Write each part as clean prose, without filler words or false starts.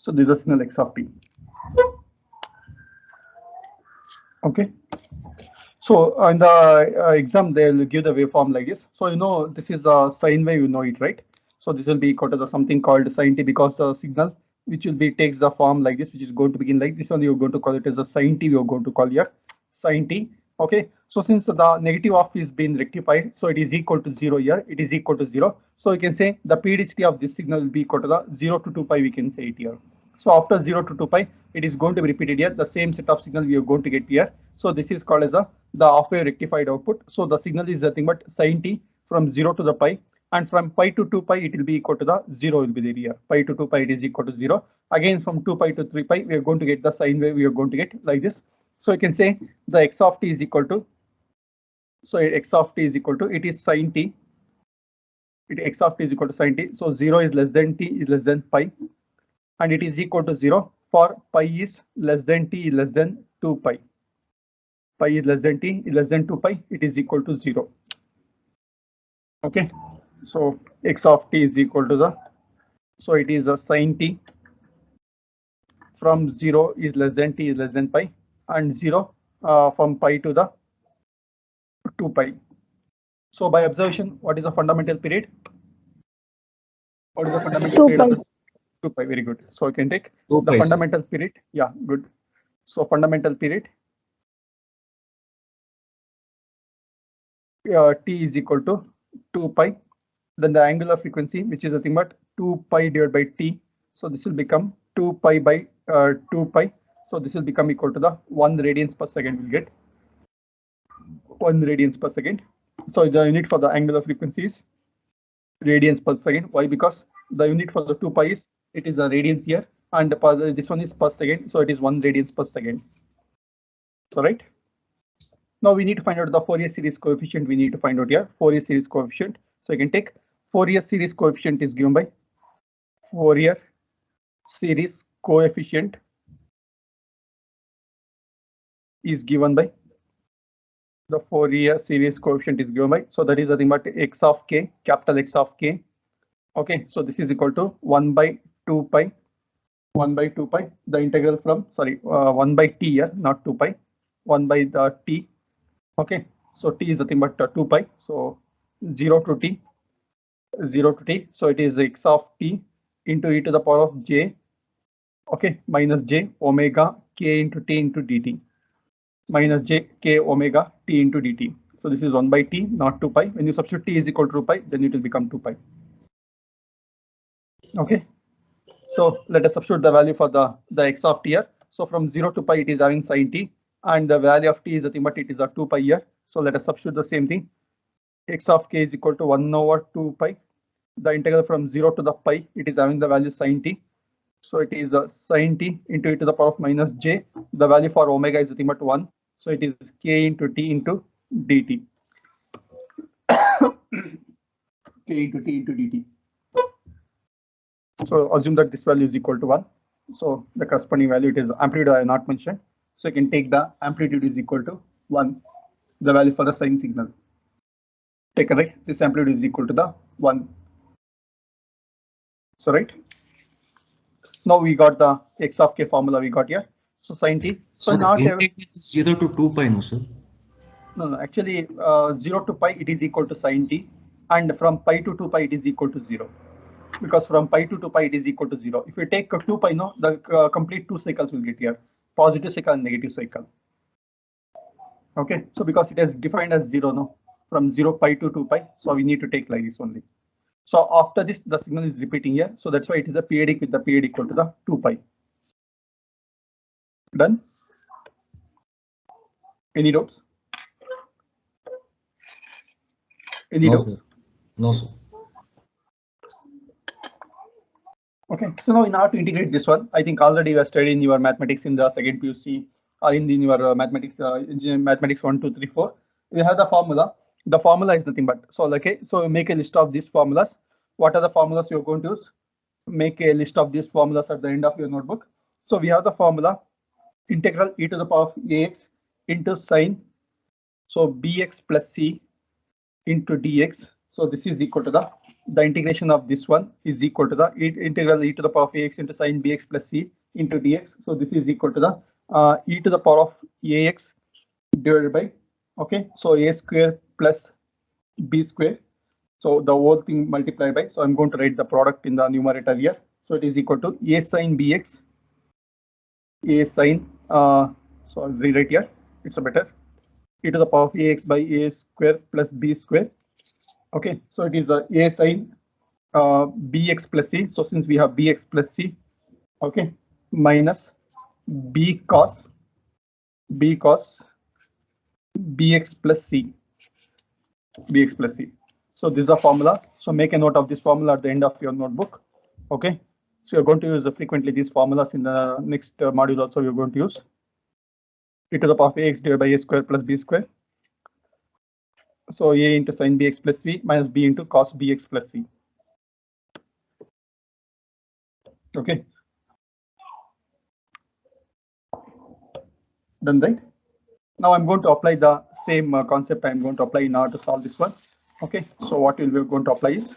So this is a signal x of t. Okay. So in the exam, they'll give the waveform like this. So you know this is a sine wave, you know it, right? So this will be equal to the something called sine t, because the signal which will be takes the form like this, which is going to begin like this one. You're going to call it as a sine t. You're going to call here sine t. Okay. So since the negative of is being rectified, so it is equal to 0 here. It is equal to 0. So you can say the periodicity of this signal will be equal to the 0 to 2 pi. We can say it here. So after 0 to 2 pi, it is going to be repeated here. The same set of signal we are going to get here. So this is called as the half wave rectified output. So the signal is nothing but sine t from 0 to the pi, and from pi to 2 pi it will be equal to the 0 will be there here. Pi to 2 pi it is equal to 0. Again from 2 pi to 3 pi we are going to get the sine wave. We are going to get like this. So you can say the x of t is equal to, so x of t is equal to, it is sine t. X of t is equal to sine t. So 0 is less than t is less than pi, and it is equal to 0 for pi is less than t is less than 2 pi. Pi is less than t is less than 2 pi, it is equal to 0. Okay, so x of t is equal to the, so it is a sine t from 0 is less than t is less than pi, and 0 from pi to the 2 pi. So by observation, what is the fundamental period? What is the fundamental period of this? 2 pi. Very good. So you can take the fundamental period. Yeah, good. So fundamental period t is equal to 2 pi. Then the angular frequency, which is nothing but 2 pi divided by t. So this will become 2 pi by 2 pi. So this will become equal to the 1 radians per second. We'll get 1 radians per second. So the unit for the angular frequency is radians per second. Why? Because the unit for the 2 pi is, it is a radians here, and this one is per second. So it is 1 radians per second. So right. Now we need to find out the Fourier series coefficient. We need to find out here Fourier series coefficient. So you can take Fourier series coefficient is given by Fourier series coefficient is given by the Fourier series coefficient is given by, so that is nothing but x of k, capital X of k. Okay, so this is equal to 1 by 2 pi, 1 by 2 pi, the integral from, sorry, 1 by t here, not 2 pi, 1 by the t. Okay, so t is nothing but 2 pi, so 0 to t, 0 to t, so it is x of t into e to the power of j, okay, minus j omega k into t into dt, minus j k omega t into dt. So this is 1 by t, not 2 pi. When you substitute t is equal to 2 pi, then it will become 2 pi. Okay, so let us substitute the value for the x of t here. So from 0 to pi it is having sine t, and the value of t is nothing but it is a 2 pi here. So let us substitute the same thing. X of k is equal to 1 over 2 pi. The integral from 0 to the pi, it is having the value sine t. So it is sine t into e to the power of minus j. The value for omega is nothing but 1. So it is k into t into dt. K into t into dt. So assume that this value is equal to 1. So the corresponding value, it is amplitude I have not mentioned. So you can take the amplitude is equal to 1, the value for the sine signal. Take right, this amplitude is equal to the 1. So right. Now we got the x of k formula we got here. So sine t. So not 0 to 2 pi, no sir. No, actually 0 to pi it is equal to sine t, and from pi to 2 pi it is equal to 0. Because from pi to 2 pi it is equal to 0. If you take 2 pi, no, the complete 2 cycles will get here, positive cycle and negative cycle. Okay, so because it is defined as 0, no, from 0 pi to 2 pi, so we need to take like this only. So after this, the signal is repeating here, so that's why it is a periodic with the period equal to the 2 pi. Done? Any doubts? Any doubts? Sir. No, sir. Okay, so now in order to integrate this one, I think already you are studying your mathematics in the second PUC or in your mathematics, mathematics 1, 2, 3, 4. We have the formula. The formula is nothing but, so okay, so make a list of these formulas. What are the formulas you're going to use? Make a list of these formulas at the end of your notebook. So we have the formula integral e to the power of ax into sine, so bx plus c into dx. So this is equal to the the integration of this one is equal to the integral e to the power of ax into sine bx plus c into dx. So this is equal to the e to the power of ax divided by, okay, so a square plus b square. So the whole thing multiplied by, so I'm going to write the product in the numerator here. So it is equal to a sine bx, a sine, so I'll rewrite here, it's a better, e to the power of ax by a square plus b square. Okay, so it is a sine bx plus c. So since we have bx plus c, okay, minus b cos bx plus c, bx plus c. So this is a formula. So make a note of this formula at the end of your notebook. Okay, so you're going to use frequently these formulas in the next module also. You're going to use e to the power of ax divided by a square plus b square. So a into sine bx plus c minus b into cos bx plus c. Okay, done, right? Now I'm going to apply the same concept I'm going to apply in order to solve this one. Okay, so what we're going to apply is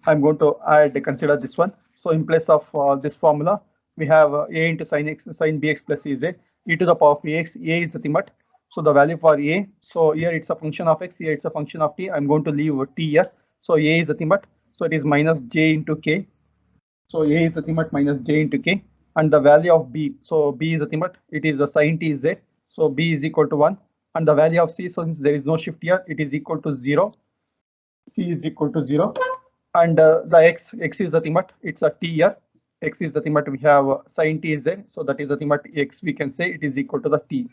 I'm going to consider this one. So in place of this formula, we have a into sine bx plus c is a e to the power of ax. A is nothing but, so the value for a, so here it's a function of x, here it's a function of t. I'm going to leave t here. So a is nothing but, so it is minus j into k. So a is nothing but minus j into k, and the value of b, so b is nothing but, it is a sine t is there. So b is equal to 1, and the value of c, so since there is no shift here, it is equal to 0. C is equal to 0, and the x is nothing but, it's a t here. X is nothing but, we have sine t is there, so that is nothing but x, we can say it is equal to the t.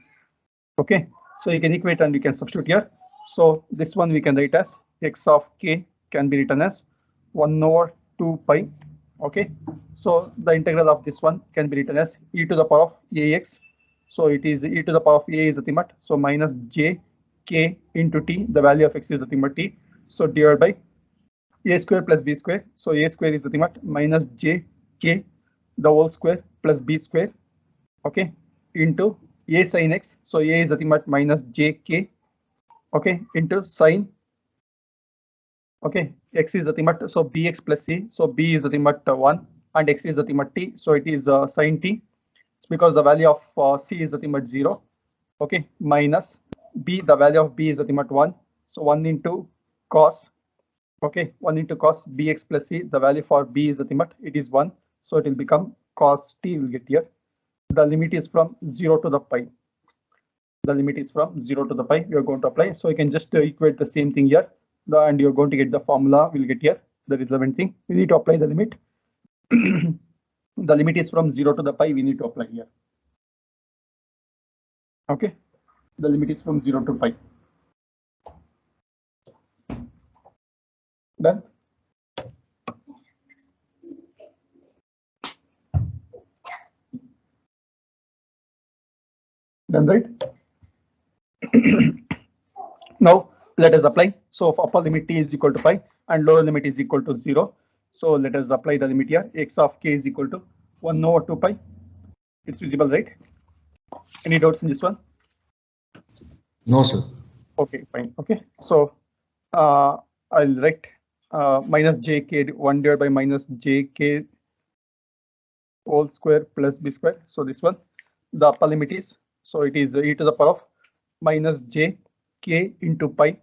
Okay, so you can equate and you can substitute here. So this one we can write as x of k can be written as 1 over 2 pi. Okay, so the integral of this one can be written as e to the power of ax. So it is e to the power of a is nothing but, so minus j k into t, the value of x is nothing but t. So divided by a square plus b square. So a square is nothing but minus j k the whole square plus b square. Okay, into a sin x. So a is nothing but minus j k. Okay, into sine. Okay, x is nothing but, so bx plus c. So b is nothing but 1, and x is nothing but t. So it is sine t. It's because the value of c is nothing but 0. Okay, minus b, the value of b is nothing but 1. So 1 into cos. Okay, 1 into cos bx plus c, the value for b is nothing but, it is 1. So it will become cos t, will get here. The limit is from 0 to the pi. The limit is from 0 to the pi. We are going to apply. So you can just equate the same thing here. And you're going to get the formula, we'll get here. The relevant thing, we need to apply the limit. The limit is from 0 to the pi, we need to apply here. Okay, the limit is from 0 to pi. Done. Done, right? Now let us apply. So if upper limit t is equal to pi and lower limit is equal to 0. So let us apply the limit here. X of k is equal to 1 over 2 pi. It's visible, right? Any doubts in this one? No, sir. Okay, fine. Okay, so I'll write minus jk 1 divided by minus jk whole square plus b square. So this one, the upper limit is, so it is e to the power of minus j k into pi,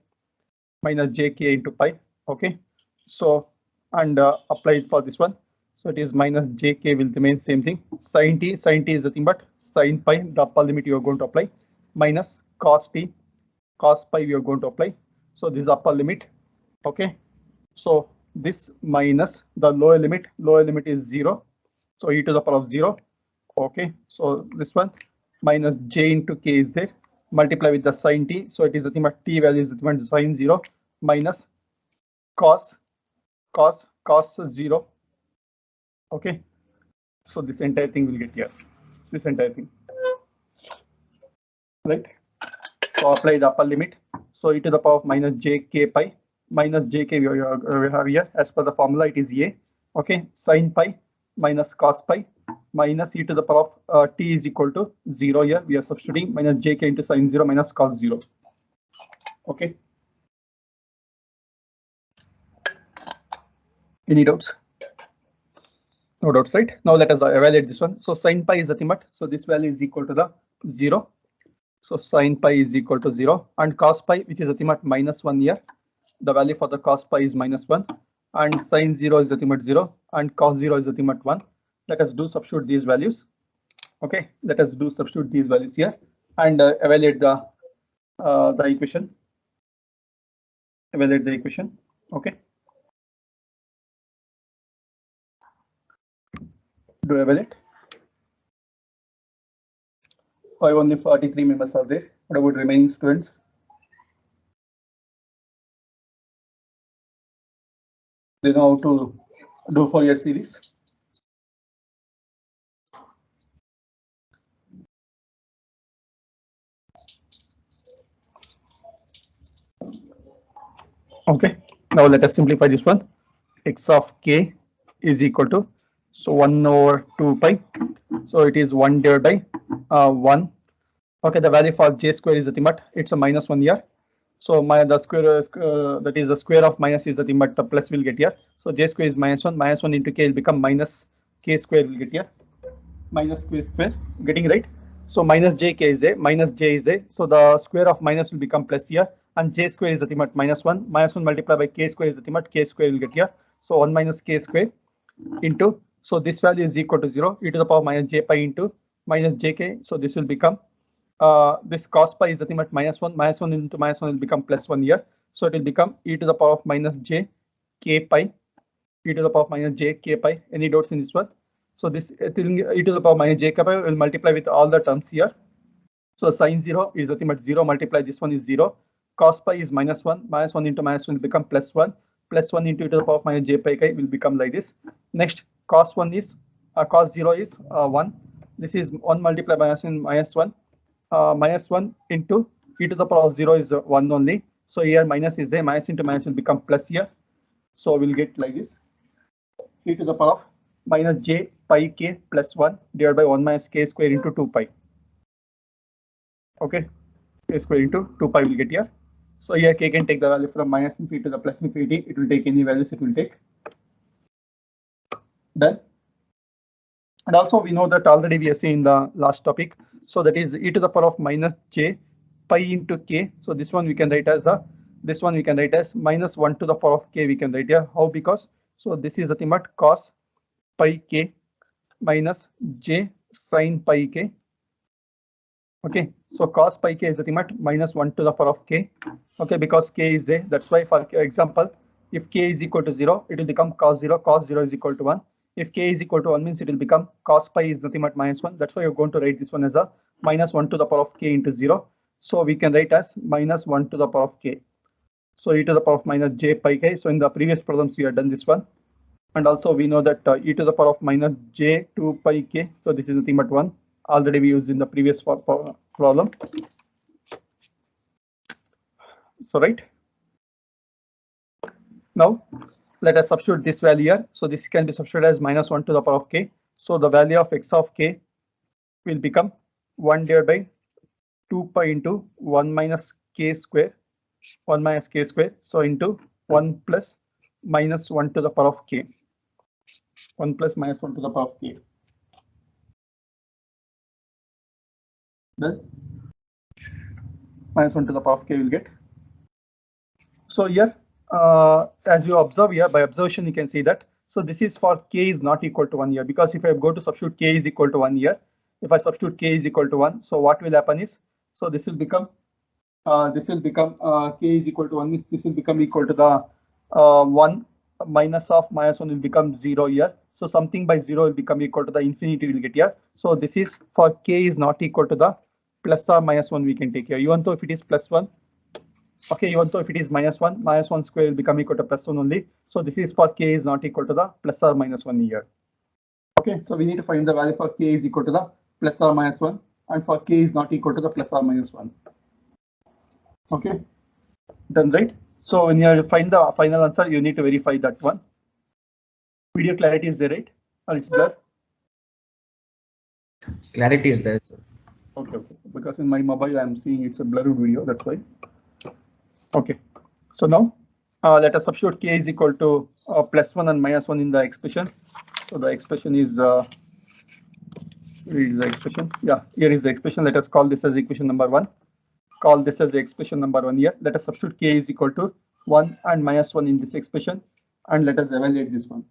minus j k into pi. Okay, so and apply it for this one. So it is minus j k will remain same thing. Sin t is nothing but sin pi, the upper limit you are going to apply, minus cos t, cos pi we are going to apply. So this is upper limit. Okay, so this minus the lower limit is 0. So e to the power of 0. Okay, so this one minus j into k is there, multiply with the sin t. So it is nothing but t value is nothing but sin 0 minus cos 0. Okay, so this entire thing will get here, this entire thing, right? So apply the upper limit. So e to the power of minus j k pi, minus j k we have here as per the formula, it is a. Okay, sin pi minus cos pi minus e to the power of t is equal to 0 here. We are substituting minus j k into sin 0 minus cos 0. Okay. Any doubts? No doubts, right? Now let us evaluate this one. So sin pi is nothing but, so this value is equal to the 0. So sin pi is equal to 0, and cos pi, which is nothing but -1 here. The value for the cos pi is -1, and sin 0 is nothing but 0, and cos 0 is nothing but 1. Let us do substitute these values. Okay, let us do substitute these values here and evaluate the equation. Evaluate the equation. Okay. Do evaluate. Why only 43 members are there? What about remaining students? They know how to do Fourier series. Okay, now let us simplify this one. X of k is equal to, so 1 over 2 pi. So it is 1 divided by 1. Okay, the value for j square is nothing but, it's a -1 here. So the square, that is the square of minus is nothing but the plus will get here. So j square is -1. -1 into k will become minus k square will get here. Minus k square, getting right? So minus j k is a, minus j is a. So the square of minus will become plus here, and j square is nothing but -1. -1 multiplied by k square is nothing but k square will get here. So 1 minus k square into, so this value is equal to 0, e to the power minus j pi into minus jk. So this will become, this cos pi is nothing but -1. -1 into -1 will become +1 here. So it will become e to the power of minus j k pi, e to the power of minus j k pi. Any doubts in this one? So this e to the power minus j k pi will multiply with all the terms here. So sin 0 is nothing but 0, multiply this one is 0. Cos pi is -1. -1 into -1 will become +1. +1 into e to the power of minus j pi will become like this. Next, cos 1 is, cos 0 is 1. This is 1 multiplied by -1. -1 into e to the power of 0 is 1 only. So here minus is there, minus into minus will become plus here. So we'll get like this, e to the power of minus j pi k plus 1 divided by 1 minus k square into 2 pi. Okay, k square into 2 pi will get here. So here k can take the value from minus infinity to the plus infinity. It will take any values it will take. Done. And also we know that already we are seeing the last topic. So that is e to the power of minus j pi into k. So this one we can write as a, this one we can write as -1 to the power of k we can write here. How? Because so this is nothing but cos pi k minus j sin pi k. Okay, so cos pi k is nothing but -1 to the power of k. Okay, because k is there. That's why, for example, if k is equal to 0, it will become cos 0. Cos 0 is equal to 1. If k is equal to 1 means it will become cos pi is nothing but -1. That's why you're going to write this one as a -1 to the power of k into 0. So we can write as -1 to the power of k. So e to the power of minus j pi k. So in the previous problems we have done this one. And also we know that e to the power of minus j 2 pi k. So this is nothing but 1. Already we used in the previous problem. So right. Now let us substitute this value here. So this can be substituted as -1 to the power of k. So the value of x of k will become 1 divided by 2 pi into 1 minus k square. 1 minus k square. So into 1 plus -1 to the power of k. 1 plus -1 to the power of k. Then -1 to the power of k will get. So here, as you observe here, by observation you can see that. So this is for k is not equal to 1 here, because if I go to substitute k is equal to 1 here, if I substitute k is equal to 1, so what will happen is, so this will become k is equal to 1 means this will become equal to the 1 minus of -1 will become 0 here. So something by 0 will become equal to the infinity will get here. So this is for k is not equal to the plus or -1 we can take here. Even though if it is +1, okay, even though if it is -1 square will become equal to +1 only. So this is for k is not equal to the plus or -1 here. Okay, so we need to find the value for k is equal to the plus or -1, and for k is not equal to the plus or -1. Okay, done, right? So when you find the final answer, you need to verify that one. Video clarity is there, right? Or it's blur? Clarity is there, sir. Okay, because in my mobile I'm seeing it's a blurred video, that's why. Okay, so now let us substitute k is equal to +1 and -1 in the expression. So the expression is here is the expression. Yeah, here is the expression. Let us call this as equation number 1. Call this as the expression number 1 here. Let us substitute k is equal to 1 and -1 in this expression, and let us evaluate this one.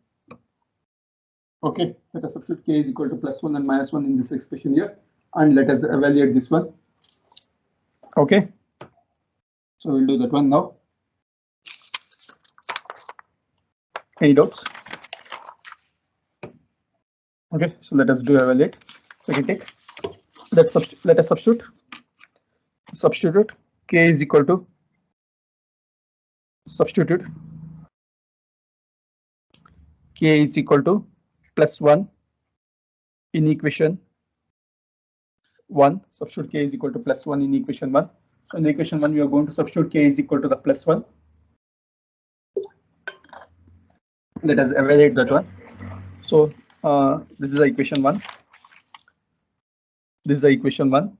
Okay, let us substitute k is equal to +1 and -1 in this expression here, and let us evaluate this one. Okay, so we'll do that one now. Any doubts? Okay, so let us do evaluate. So we can take, let us substitute k is equal to k is equal to +1 in equation 1. Substitute k is equal to +1 in equation 1. So in the equation 1, we are going to substitute k is equal to the +1. Let us evaluate that one. So this is the equation 1. This is the equation 1.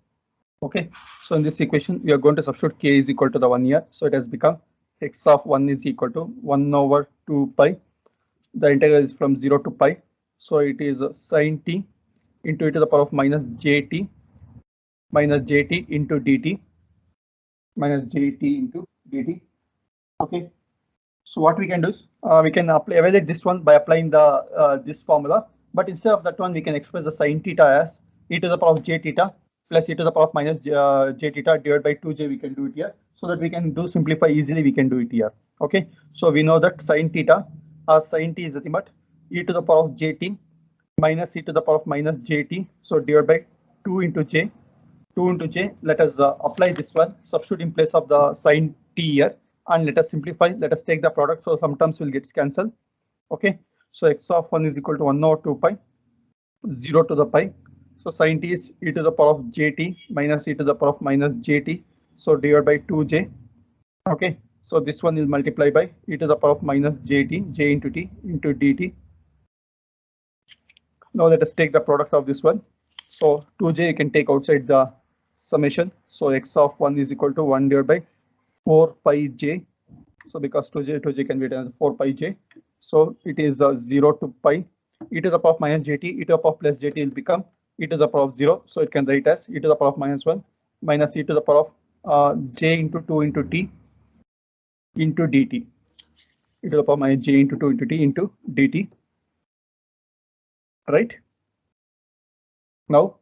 Okay, so in this equation, we are going to substitute k is equal to the 1 here. So it has become x of 1 is equal to 1 over 2 pi. The integral is from 0 to pi. So it is sin t into e to the power of minus jt into dt, Okay, so what we can do is we can evaluate this one by applying the this formula, but instead of that one, we can express the sin theta as e to the power of j theta plus e to the power of minus j theta divided by 2j. We can do it here, so that we can do simplify easily. We can do it here. Okay, so we know that sin theta sin t is nothing but e to the power of jt minus e to the power of minus jt. So divided by 2 into j. Let us apply this one, substitute in place of the sin t here, and let us simplify. Let us take the product, so some terms will get cancelled. Okay, so x of 1 is equal to 1 over 2 pi, 0 to the pi. So sin t is e to the power of jt minus e to the power of minus jt. So divided by 2j. Okay, so this one is multiplied by e to the power of minus jt, j into t into dt. Now let us take the product of this one. So 2j you can take outside the summation. So x of 1 is equal to 1 divided by 4 pi j. So because 2j can be written as 4 pi j. So it is 0 to pi e to the power of minus jt, e to the power of plus jt will become e to the power of 0. So it can write as e to the power of minus 1 minus e to the power of j into 2 into t into dt. E to the power of minus j into 2 into t into dt. Right? Now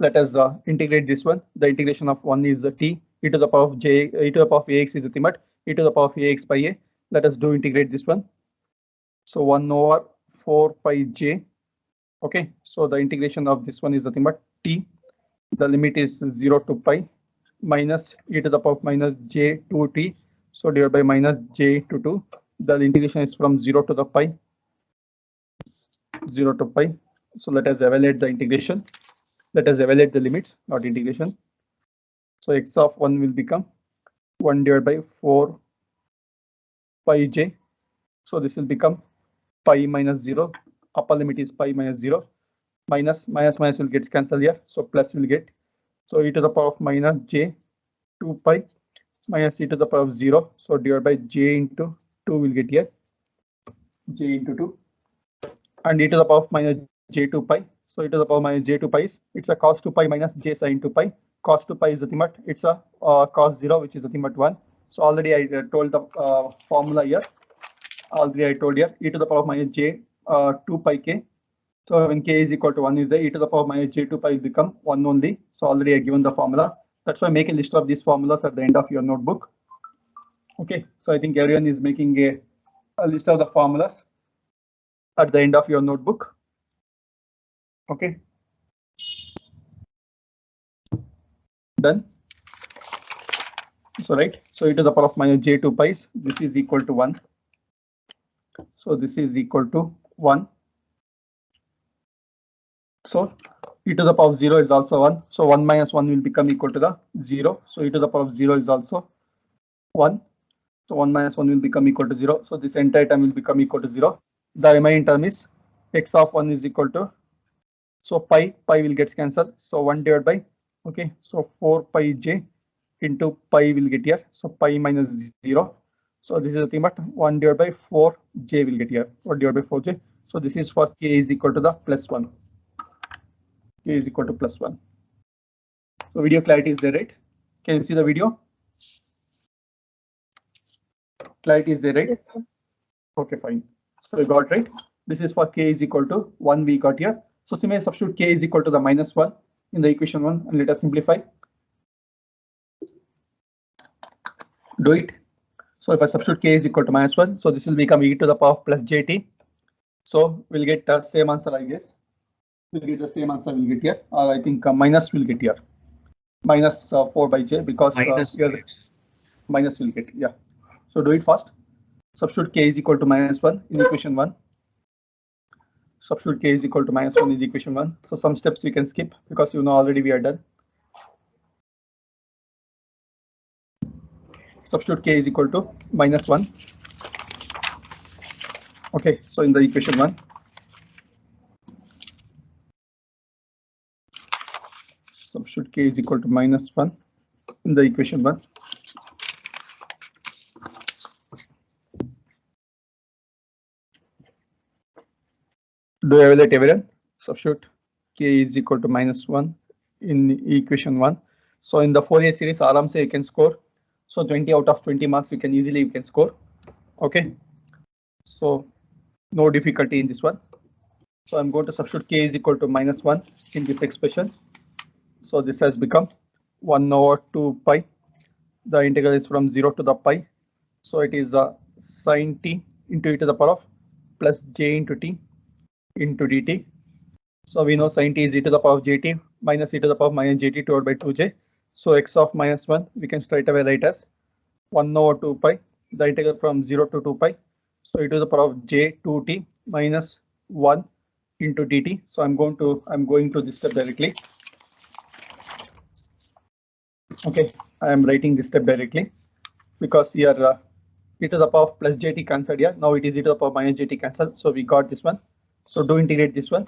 let us integrate this one. The integration of 1 is the t, e to the power of j, e to the power of ax is nothing but e to the power of ax by a. Let us do integrate this one. So 1 over 4 pi j. Okay, so the integration of this one is nothing but t. The limit is 0 to pi minus e to the power of minus j to t. So divided by minus j to 2. The integration is from 0 to the pi. 0 to pi. So let us evaluate the integration. Let us evaluate the limits, not integration. So x of 1 will become 1 divided by 4 pi j. So this will become pi minus 0. Upper limit is pi minus 0. Minus will get cancelled here. So plus will get. So e to the power of minus j 2 pi minus e to the power of 0. So divided by j into 2 will get here. J into 2. And e to the power of minus j 2 pi. So e to the power minus j 2 pi is, it's a cos 2 pi minus j sin 2 pi. Cos 2 pi is nothing but it's a cos 0, which is nothing but 1. So already I told the formula here. Already I told here e to the power of minus j 2 pi k. So when k is equal to 1 is there, e to the power of minus j 2 pi will become 1 only. So already I given the formula. That's why make a list of these formulas at the end of your notebook. Okay, so I think everyone is making a list of the formulas at the end of your notebook. Okay, done. So right, so e to the power of minus j 2 pi, this is equal to 1. So this is equal to 1. So e to the power of 0 is also 1. So 1 minus 1 will become equal to the 0. So e to the power of 0 is also 1. So 1 minus 1 will become equal to 0. So this entire term will become equal to 0. The remaining term is x of 1 is equal to, so pi will get cancelled. So 1 divided by, okay, so 4 pi j into pi will get here. So pi minus 0. So this is nothing but 1 divided by 4j will get here, 1 divided by 4j. So this is for k is equal to the plus 1. K is equal to plus 1. So video clarity is there, right? Can you see the video? Clarity is there, right? Yes, sir. Okay, fine. So we got right. This is for k is equal to 1 we got here. So similarly substitute k is equal to the minus 1 in the equation 1 and let us simplify. Do it. So if I substitute k is equal to minus 1, so this will become e to the power of plus jt. So we'll get the same answer, I guess. We'll get the same answer we'll get here, or I think minus will get here. Minus 4 by j because here minus will get, yeah. So do it fast. Substitute k is equal to minus 1 in equation 1. Substitute k is equal to minus 1 in equation 1. So some steps we can skip because you know already we are done. Substitute k is equal to minus 1. Okay, so in the equation 1. Substitute k is equal to minus 1 in the equation 1. Do you evaluate everyone? Substitute k is equal to minus 1 in equation 1. So in the Fourier series, aram se you can score. So 20 out of 20 marks you can easily score. Okay. So no difficulty in this one. So I'm going to substitute k is equal to minus 1 in this expression. So this has become 1 over 2 pi. The integral is from 0 to the pi. So it is sine t into e to the power of plus j into t into dt. So we know sine t is e to the power of jt minus e to the power of minus jt divided by 2j. So x of minus 1 we can straight away write as 1 over 2 pi, the integral from 0 to 2 pi. So e to the power of j 2t minus 1 into dt. So I'm going to this step directly. Okay, I am writing this step directly because here e to the power of plus jt cancelled here. Now it is e to the power of minus jt cancelled. So we got this one. So do integrate this one.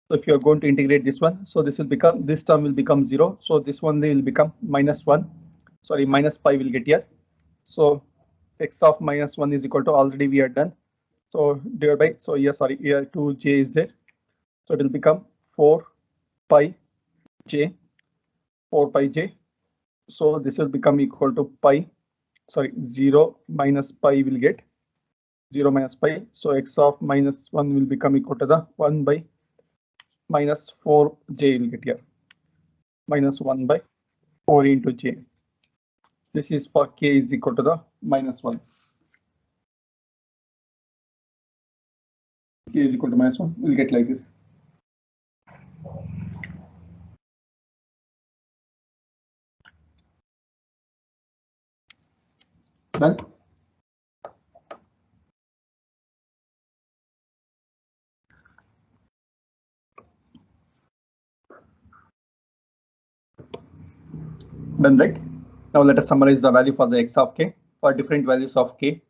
So if you are going to integrate this one, so this term will become 0. So this one will become minus 1. Sorry, minus pi will get here. So x of minus 1 is equal to, already we are done. So divided by, so here, sorry, here 2j is there. So it will become 4 pi j. So this will become equal to pi, sorry, 0 minus pi will get 0 minus pi. So x of minus 1 will become equal to the 1 by minus 4j will get here. Minus 1 by 4 into j. This is for k is equal to the minus 1. K is equal to minus 1. We'll get like this. Done. Done, right? Now let us summarize the value for the x of k for different values of k.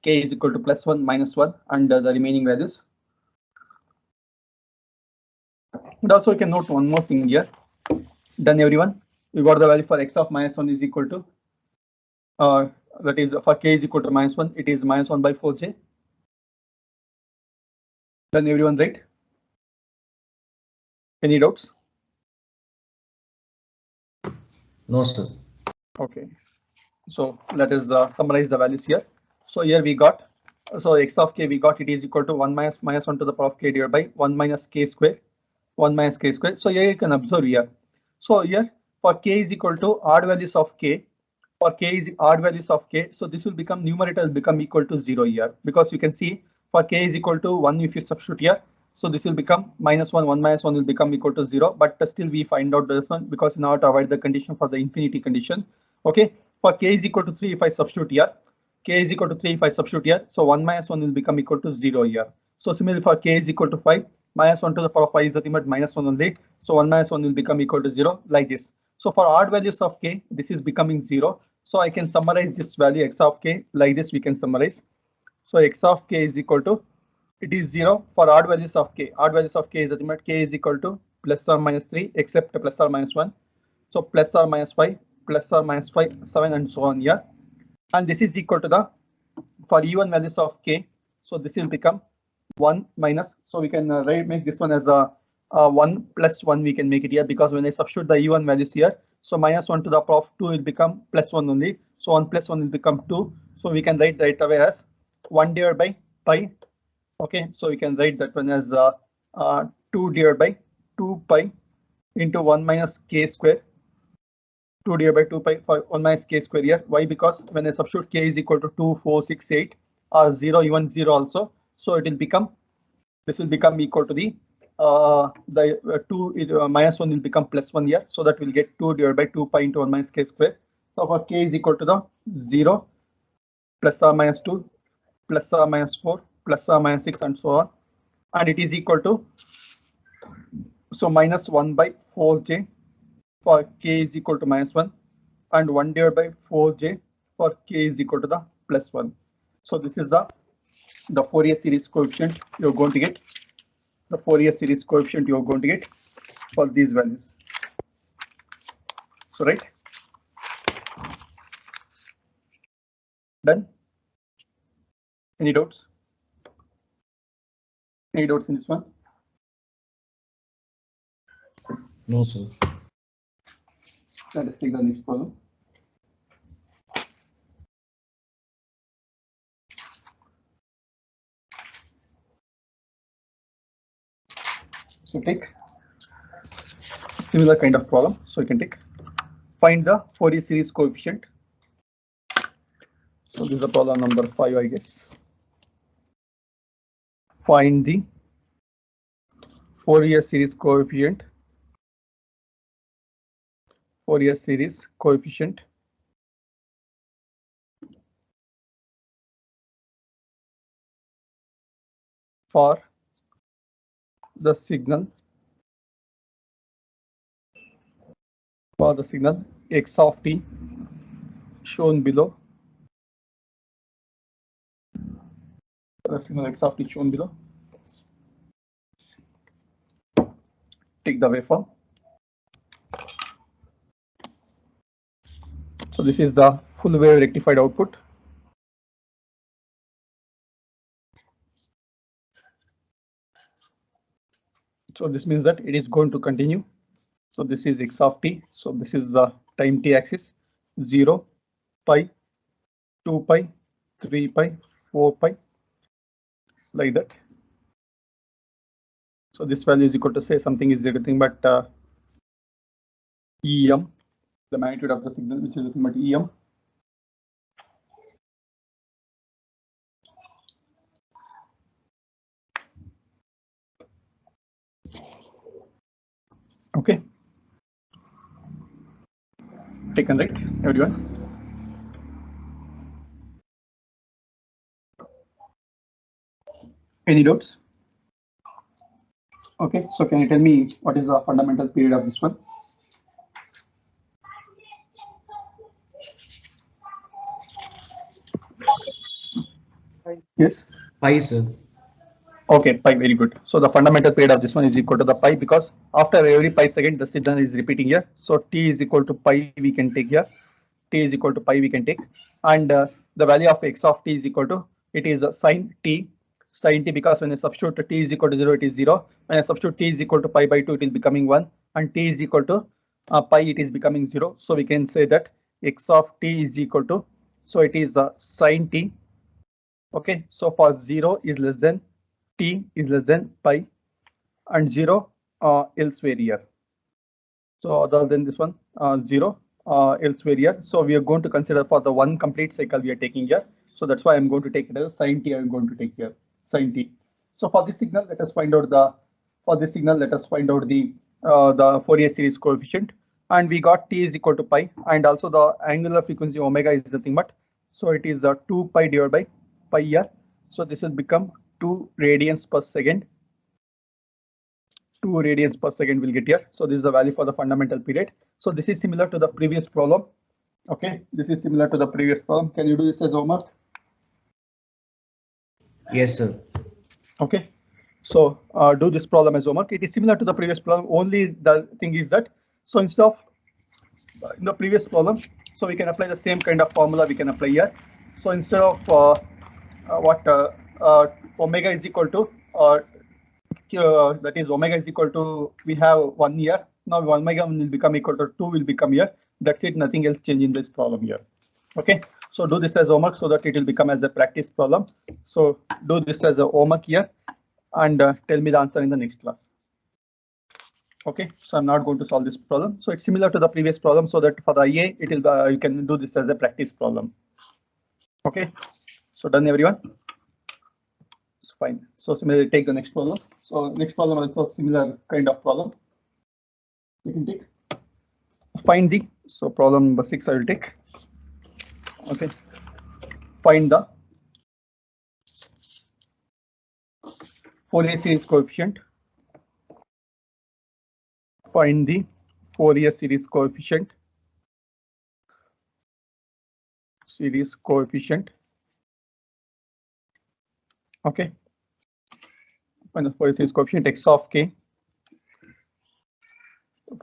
K is equal to plus 1, minus 1, and the remaining values. And also you can note one more thing here. Done, everyone? We got the value for x of minus 1 is equal to, that is for k is equal to minus 1, it is minus 1 by 4j. Done, everyone, right? Any doubts? No, sir. Okay. So let us summarize the values here. So here we got, so x of k we got it is equal to 1 minus 1 to the power of k divided by 1 minus k square. 1 minus k square. So here you can observe here. So here for k is equal to odd values of k. For k is odd values of k. So this will become numerator will become equal to 0 here, because you can see for k is equal to 1 if you substitute here. So this will become minus 1, 1 minus 1 will become equal to 0. But still we find out this one because now to avoid the condition for the infinity condition. Okay. For k is equal to 3 if I substitute here. K is equal to 3 if I substitute here. So 1 minus 1 will become equal to 0 here. So similarly for k is equal to 5. Minus 1 to the power of 5 is nothing but minus 1 only. So 1 minus 1 will become equal to 0 like this. So for odd values of k, this is becoming 0. So I can summarize this value x of k like this. We can summarize. So x of k is equal to, it is 0 for odd values of k. Odd values of k is nothing but k is equal to plus or minus 3 except plus or minus 1. So plus or minus 5, plus or minus 5, 7 and so on here. and this is equal to the, for even values of k, so this will become 1 minus, so we can make this one as a 1 plus 1, we can make it here, because when I substitute the even values here, so minus 1 to the power of 2 will become plus 1 only, so 1 plus 1 will become 2, so we can write right away as 1 divided by pi. Okay, so we can write that one as 2 divided by 2 pi into 1 minus k square, 2 divided by 2 pi for 1 minus k square here. Why? Because when I substitute k is equal to 2, 4, 6, 8 or 0, even 0 also, so it will become, this will become equal to the 2 minus 1 will become plus 1 here, so that we'll get 2 divided by 2 pi into 1 minus k square. So for k is equal to the 0 plus or minus 2 plus or minus 4 plus or minus 6 and so on, and it is equal to, so minus 1 by 4j for k is equal to minus 1, and 1 divided by 4j for k is equal to the plus 1. So this is the Fourier series coefficient you're going to get, the Fourier series coefficient you're going to get for these values. So right, done. Any doubts? Any doubts in this one? No, sir. Let us take the next problem. So take similar kind of problem. So you can take, find the Fourier series coefficient. So this is the problem number 5, I guess. Find the Fourier series coefficient. Fourier series coefficient for the signal x of t shown below. The signal x of t shown below. Take the waveform. So this is the full wave rectified output. So this means that it is going to continue. So this is x of t. So this is the time t axis, 0, pi, 2 pi, 3 pi, 4 pi, like that. So this value is equal to, say, something is nothing but EM, the magnitude of the signal, which is nothing but EM. Okay. Taken, right, everyone? Any doubts? Okay, so can you tell me what is the fundamental period of this one? Yes. Pi, sir. Okay, pi, very good. So the fundamental period of this one is equal to the pi, because after every pi second the signal is repeating here. So t is equal to pi we can take here. T is equal to pi we can take, and the value of x of t is equal to, it is sin t, because when I substitute t is equal to 0, it is 0. When I substitute t is equal to pi by 2, it is becoming 1, and t is equal to pi, it is becoming 0. So we can say that x of t is equal to, so it is sin t. Okay, so for 0 is less than t is less than pi, and 0 elsewhere here. So other than this one, 0 elsewhere here. So we are going to consider for the one complete cycle we are taking here. So that's why I'm going to take it as sin t. I'm going to take here sin t. So for this signal, let us find out the Fourier series coefficient, and we got t is equal to pi, and also the angular frequency omega is nothing but, so it is 2 pi divided by pi here. So this will become 2 radians per second. 2 radians per second will get here. So this is the value for the fundamental period. So this is similar to the previous problem. Okay, this is similar to the previous problem. Can you do this as homework? Yes, sir. Okay, so do this problem as homework. It is similar to the previous problem. Only the thing is that, so instead of in the previous problem, So we can apply the same kind of formula we can apply here. So instead of omega is equal to that is omega is equal to, we have 1 year. Now omega will become equal to 2 will become here. That's it, nothing else change in this problem here. Okay, so do this as homework so that it will become as a practice problem. So do this as a homework here and tell me the answer in the next class. Okay, so I'm not going to solve this problem. So it's similar to the previous problem, so that for the IA, it will you can do this as a practice problem. Okay, so done everyone. It's fine. So similarly, take the next problem. So next problem also similar kind of problem. You can take. Find the, so problem number 6 I will take. Okay, find the Fourier series coefficient. Find the Fourier series coefficient. Okay, find the Fourier series coefficient x of k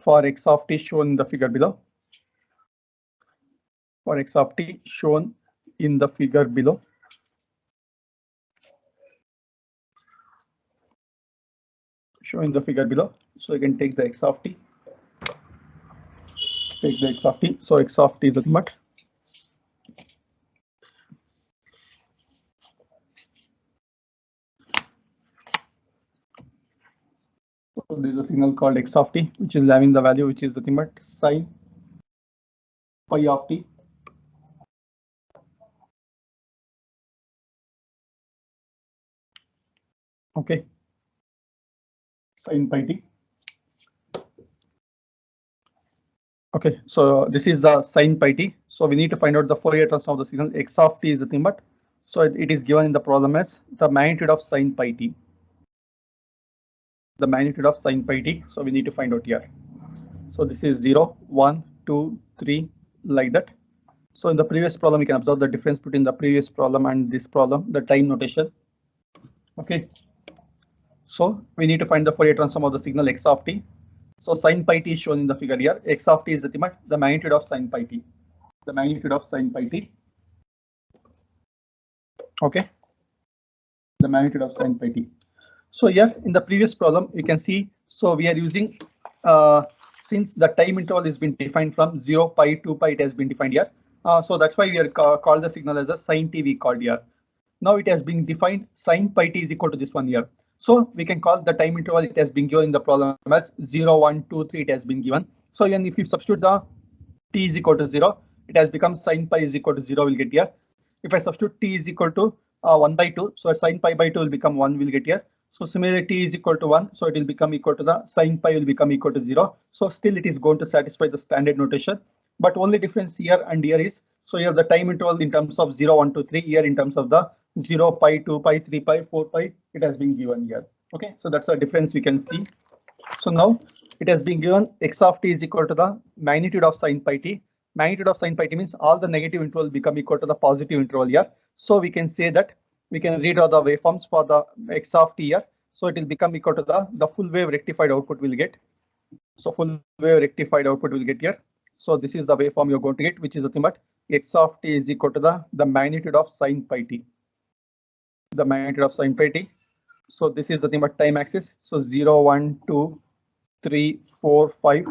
for x of t shown in the figure below. For x of t shown in the figure below. Shown in the figure below. So you can take the x of t. Take the x of t. So x of t is nothing but so there is a signal called x of t, which is having the value which is nothing but sine pi of t. Okay, sine pi t. Okay, so this is the sine pi t. So we need to find out the Fourier transform of the signal x of t is nothing but, so it is given in the problem as the magnitude of sine pi t. The magnitude of sine pi t. So we need to find out here. So this is 0, 1, 2, 3 like that. So in the previous problem, you can observe the difference between the previous problem and this problem, the time notation. Okay, so we need to find the Fourier transform of the signal x of t. So sine pi t is shown in the figure here. X of t is the magnitude of sine pi t. The magnitude of sine pi t. Okay, the magnitude of sine pi t. So here in the previous problem, you can see, so we are using since the time interval has been defined from 0, pi, 2 pi, it has been defined here. So that's why we are called the signal as a sine t we called here. Now it has been defined sine pi t is equal to this one here. So we can call the time interval it has been given in the problem as 0, 1, 2, 3 it has been given. So even if you substitute the t is equal to 0, it has become sine pi is equal to 0 will get here. If I substitute t is equal to 1 by 2, so sine pi by 2 will become 1 will get here. So similarly t is equal to 1, so it will become equal to the sine pi will become equal to 0. So still it is going to satisfy the standard notation, but only difference here and here is, so here the time interval in terms of 0, 1, 2, 3, here in terms of the 0, pi, 2 pi, 3 pi, 4 pi, it has been given here. Okay, so that's a difference we can see. So now it has been given x of t is equal to the magnitude of sine pi t. Magnitude of sine pi t means all the negative interval become equal to the positive interval here. So we can say that we can redraw the waveforms for the x of t here. So it will become equal to the full wave rectified output will get. So full wave rectified output will get here. So this is the waveform you're going to get, which is nothing but x of t is equal to the magnitude of sine pi t. The magnitude of sine pi t. So this is nothing but time axis. So 0, 1, 2, 3, 4, 5.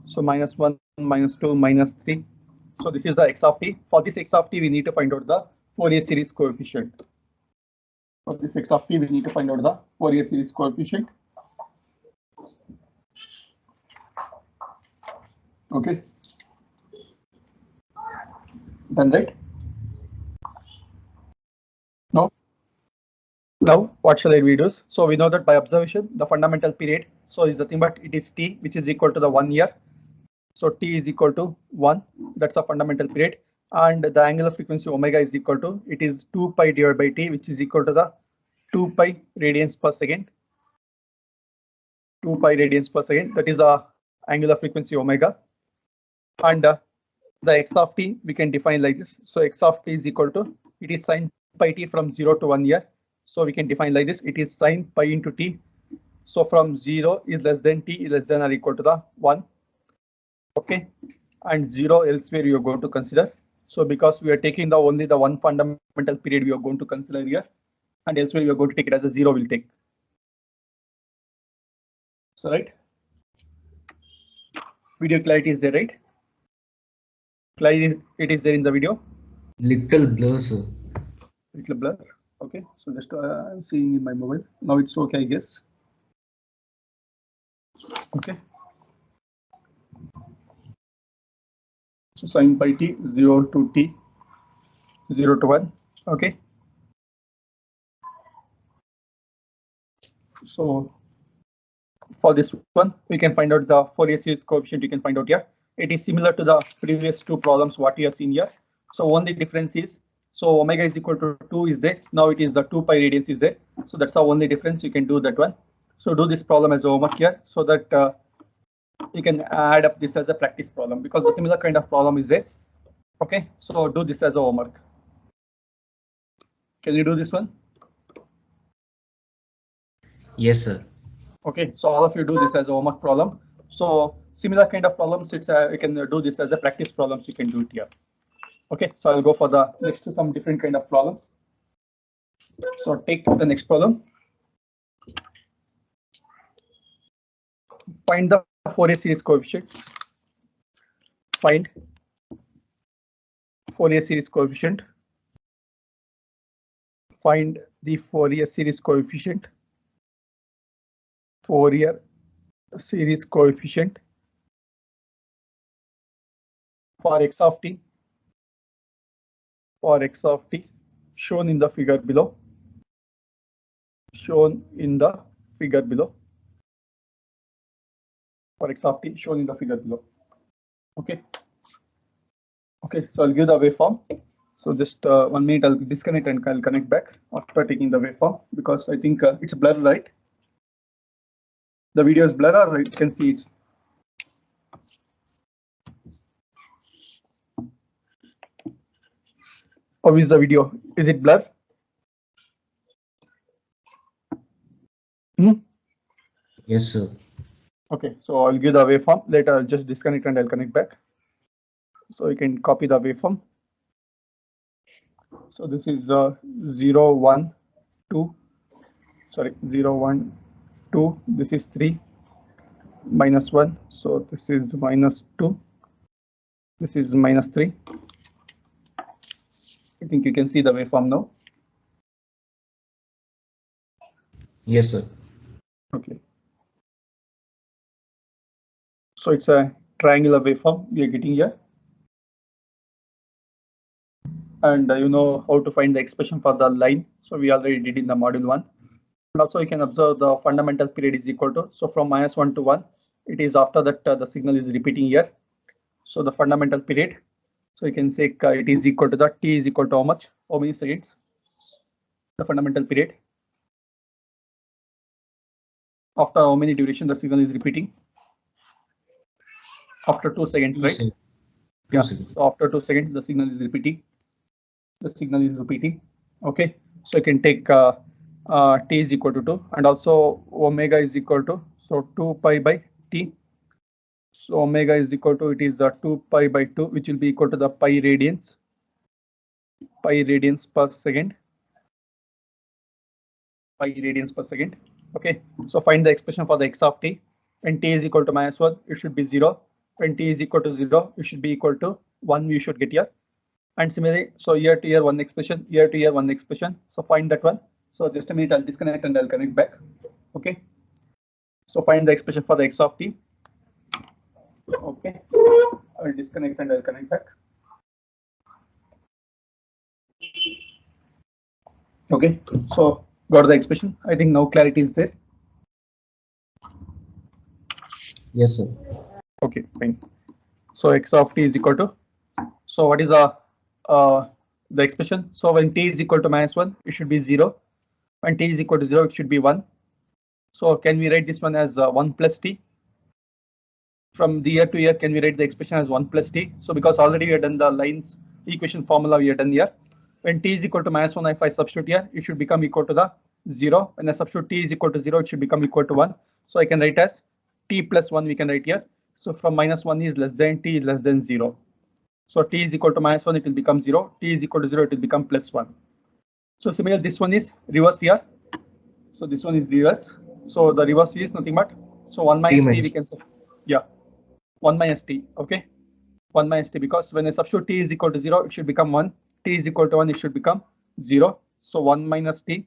So minus 1, minus 2, minus 3. So this is the x of t. For this x of t, we need to find out the Fourier series coefficient. For this x of t, we need to find out the Fourier series coefficient. Okay. Done, right? Now what shall I do? So we know that by observation, the fundamental period, so is nothing but it is t, which is equal to the 1 year. So t is equal to 1. That's a fundamental period. And the angular frequency omega is equal to, it is 2 pi divided by t, which is equal to the 2 pi radians per second. 2 pi radians per second. That is a angular frequency omega. And the x of t we can define like this. So x of t is equal to, it is sine pi t from 0 to 1 year. So we can define like this. It is sine pi into t. So from 0 is less than t is less than or equal to the 1. Okay. and 0 elsewhere you are going to consider. So because we are taking the only the one fundamental period we are going to consider here, and elsewhere you are going to take it as a 0 will take. So right, video clarity is there, right? Clarity, it is there in the video. Little blur, sir. Little blur. Okay, so just I'm seeing in my mobile now. It's okay, I guess. Okay. So sin pi t 0 to t 0 to 1. Okay. So for this one, we can find out the Fourier series coefficient. You can find out here. It is similar to the previous two problems what we have seen here. So only difference is, so omega is equal to 2 is there. Now it is the 2 pi radians is there. So that's the only difference. You can do that one. So do this problem as homework here so that you can add up this as a practice problem because the similar kind of problem is there. Okay, so do this as a homework. Can you do this one? Yes, sir. Okay, so all of you do this as a homework problem. So similar kind of problems, it's you can do this as a practice problems. You can do it here. Okay, so I'll go for the next to some different kind of problems. So take the next problem. Find the Fourier series coefficient. Find Fourier series coefficient. Find the Fourier series coefficient. Fourier series coefficient for x of t. For x of t shown in the figure below. Shown in the figure below. For x of t shown in the figure below. Okay. Okay, so I'll give the waveform. So just 1 minute, I'll disconnect and I'll connect back after taking the waveform because I think it's blurred, right? The video is blurred, or you can see it. How is the video? Is it blurred? Yes, sir. Okay, so I'll give the waveform. Later I'll just disconnect and I'll connect back. So you can copy the waveform. So this is 0, 1, 2. Sorry, 0, 1, 2. This is 3, minus 1. So this is minus 2. This is minus 3. I think you can see the waveform now. Yes, sir. Okay. So it's a triangular waveform we are getting here. And you know how to find the expression for the line. So we already did in the module 1. And also you can observe the fundamental period is equal to, so from -1 to 1, it is after that the signal is repeating here. So the fundamental period, so you can say it is equal to the t is equal to how much? How many seconds? The fundamental period. After how many duration the signal is repeating? After 2 seconds, right? Yeah. So after 2 seconds, the signal is repeating. The signal is repeating. Okay. So you can take t is equal to 2, and also omega is equal to, so 2 pi by t. So omega is equal to, it is 2 pi by 2, which will be equal to the pi radians per second. Pi radians per second. Okay. So find the expression for the x of t. When t is equal to -1, it should be 0. When t is equal to 0, it should be equal to 1. You should get here. And similarly, so here to here one expression, here to here one expression. So find that one. So just a minute, I'll disconnect and I'll connect back. Okay. So find the expression for the x of t. Okay. I'll disconnect and I'll connect back. Okay. So got the expression. I think now clarity is there. Yes, sir. Okay, fine. So x of t is equal to, so what is the expression? So when t is equal to -1, it should be 0. When t is equal to 0, it should be 1. So can we write this one as 1 plus t? From the year to year, can we write the expression as 1 plus t? So because already we have done the lines equation formula we have done here. When t is equal to -1, if I substitute here, it should become equal to the 0. When I substitute t is equal to 0, it should become equal to 1. So I can write as t plus 1, we can write here. So from -1 is less than t is less than 0. So t is equal to -1, it will become 0. T is equal to 0, it will become +1. So similarly, this one is reverse here. So this one is reverse. So the reverse is nothing but, so 1 minus t we can say, yeah, 1 minus t, okay, 1 minus t, because when I substitute t is equal to 0, it should become 1. T is equal to 1, it should become 0. So 1 minus t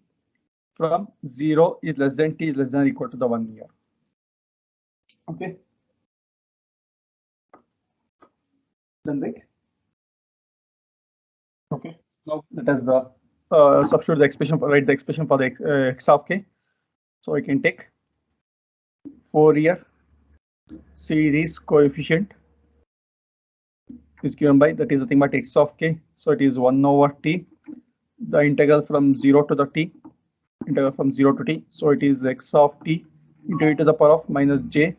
from 0 is less than t is less than or equal to the 1 here. Okay. Then right. Okay. Now let us substitute the expression, write the expression for the x of k. So I can take Fourier series coefficient is given by, that is nothing but x of k. So it is 1 over t, the integral from 0 to the t, integral from 0 to t. So it is x of t into e to the power of minus j.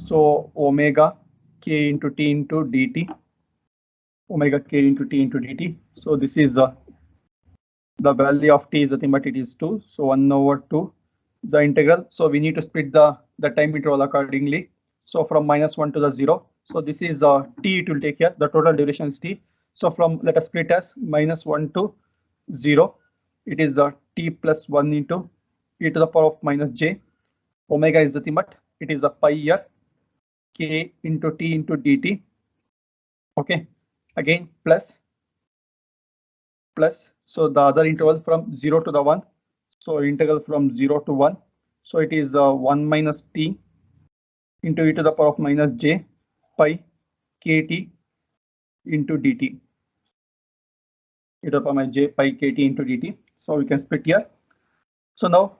So omega k into t into dt, omega k into t into dt. So this is the value of t is nothing but it is 2. So 1 over 2, the integral. So we need to split the time interval accordingly. So from -1 to the 0. So this is t, it will take here, the total duration is t. So from, let us split as -1 to 0. It is t plus 1 into e to the power of minus j. Omega is nothing but it is a pi here, k into t into dt. Okay, again plus. So the other interval from 0 to the 1. So integral from 0 to 1. So it is 1 minus t into e to the power of minus j pi kt into dt, e to the power minus j pi kt into dt. So we can split here. So now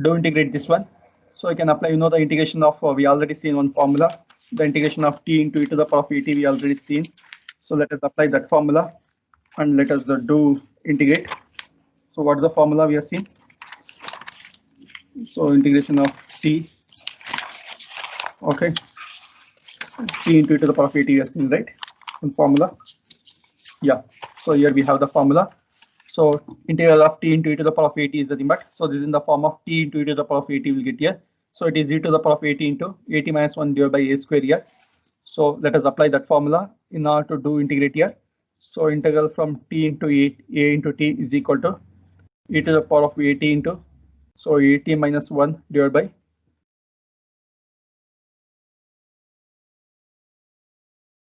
do integrate this one. So I can apply, the integration of, we already seen one formula, the integration of t into e to the power of at we already seen. So let us apply that formula and let us do integrate. So what is the formula we have seen? So integration of t, okay, t into e to the power of at we have seen, right? And formula, yeah. So here we have the formula. So integral of t into e to the power of at is nothing but, so this is in the form of t into e to the power of at will get here. So it is e to the power of at into at minus 1 divided by a square here. So let us apply that formula in order to do integrate here. So integral from t into a into t is equal to e to the power of at into, so at minus 1 divided by